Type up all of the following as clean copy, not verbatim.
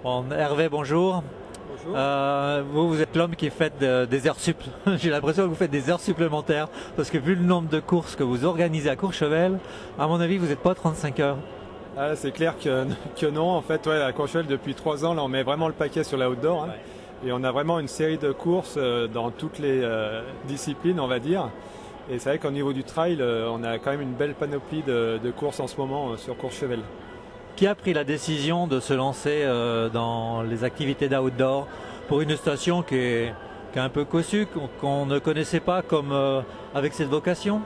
Bon, Hervé, bonjour. Bonjour. Vous êtes l'homme qui fait des heures sup. J'ai l'impression que vous faites des heures supplémentaires parce que vu le nombre de courses que vous organisez à Courchevel, à mon avis, vous n'êtes pas à 35 heures. Ah, c'est clair que non. En fait, ouais, à Courchevel, depuis 3 ans, là, on met vraiment le paquet sur la outdoor. Hein. Ouais. Et on a vraiment une série de courses dans toutes les disciplines, on va dire. Et c'est vrai qu'au niveau du trail, on a quand même une belle panoplie de courses en ce moment sur Courchevel. Qui a pris la décision de se lancer dans les activités d'outdoor pour une station qui est un peu cossue, qu'on ne connaissait pas comme avec cette vocation?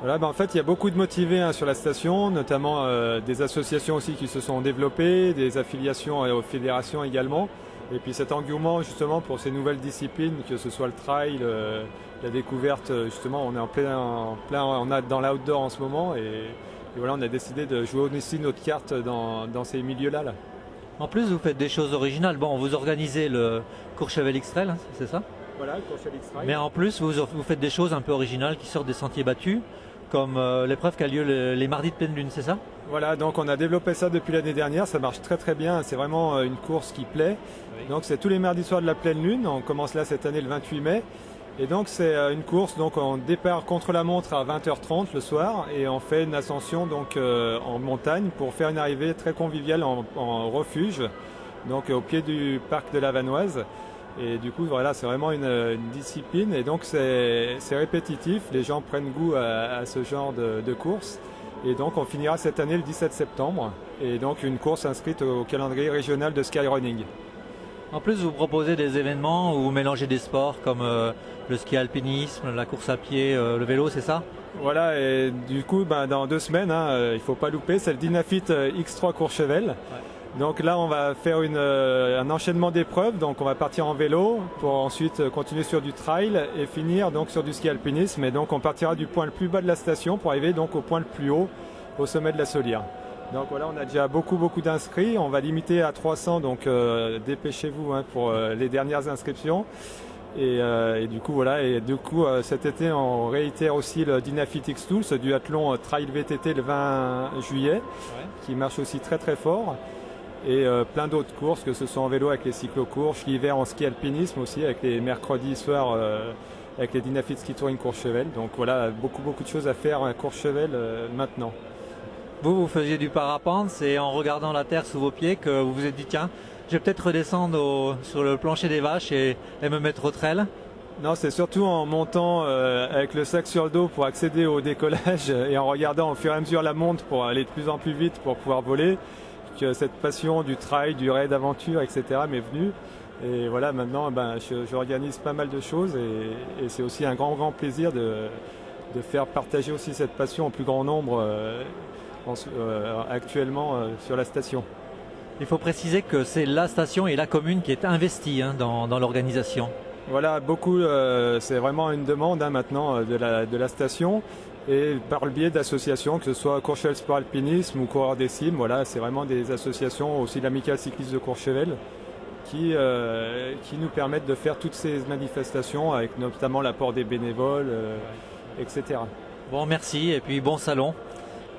Voilà, en fait, il y a beaucoup de motivés hein, sur la station, notamment des associations aussi qui se sont développées, des affiliations aux fédérations également. Et puis cet engouement justement pour ces nouvelles disciplines, que ce soit le trail, la découverte, justement, on est en plein on a dans l'outdoor en ce moment et voilà, on a décidé de jouer aussi notre carte dans ces milieux-là. Là. En plus, vous faites des choses originales. Bon, vous organisez le Courchevel X-Trail, hein, c'est ça? Voilà, le Courchevel X-Trail. Mais en plus, vous faites des choses un peu originales qui sortent des sentiers battus, comme l'épreuve qui a lieu les mardis de pleine lune, c'est ça? Voilà, donc on a développé ça depuis l'année dernière, ça marche très très bien, c'est vraiment une course qui plaît. Oui. Donc c'est tous les mardis soirs de la pleine lune, on commence là cette année le 28 mai. Et donc c'est une course, donc on départ contre la montre à 20h30 le soir et on fait une ascension donc en montagne pour faire une arrivée très conviviale en refuge, donc au pied du parc de la Vanoise. Et du coup voilà, c'est vraiment une discipline et donc c'est répétitif, les gens prennent goût à ce genre de course. Et donc on finira cette année le 17 septembre et donc une course inscrite au calendrier régional de Skyrunning. En plus, vous proposez des événements où vous mélangez des sports comme le ski alpinisme, la course à pied, le vélo, c'est ça? Voilà, et du coup, dans 2 semaines, hein, il ne faut pas louper, c'est le Dynafit X3 Courchevel. Ouais. Donc là, on va faire un enchaînement d'épreuves. Donc on va partir en vélo pour ensuite continuer sur du trail et finir donc sur du ski alpinisme. Et donc on partira du point le plus bas de la station pour arriver donc au point le plus haut, au sommet de la Solière. Donc voilà, on a déjà beaucoup d'inscrits. On va limiter à 300, donc dépêchez-vous hein, pour les dernières inscriptions. Et du coup voilà, et du coup cet été on réitère aussi le Dynafit X2, ce duathlon trail VTT le 20 juillet, ouais. Qui marche aussi très très fort. Et plein d'autres courses, que ce soit en vélo avec les cyclocourses, l'hiver en ski alpinisme aussi, avec les mercredis soirs avec les Dynafit Ski Touring Courchevel. Donc voilà, beaucoup de choses à faire à Courchevel maintenant. Vous faisiez du parapente, c'est en regardant la terre sous vos pieds que vous vous êtes dit tiens, je vais peut-être redescendre sur le plancher des vaches et me mettre au trail? Non, c'est surtout en montant avec le sac sur le dos pour accéder au décollage et en regardant au fur et à mesure la monte pour aller de plus en plus vite pour pouvoir voler, que cette passion du trail, du raid d'aventure, etc. m'est venue. Et voilà, maintenant j'organise pas mal de choses et c'est aussi un grand plaisir de faire partager aussi cette passion au plus grand nombre actuellement sur la station. Il faut préciser que c'est la station et la commune qui est investie hein, dans l'organisation. Voilà, c'est vraiment une demande hein, maintenant de la station et par le biais d'associations, que ce soit Courchevel Sport Alpinisme ou Coureurs des Cimes, voilà, c'est vraiment des associations, aussi l'Amicale Cycliste de Courchevel, qui nous permettent de faire toutes ces manifestations avec notamment l'apport des bénévoles, etc. Bon, merci et puis bon salon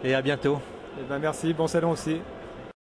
et à bientôt. Eh ben, merci, bon salon aussi.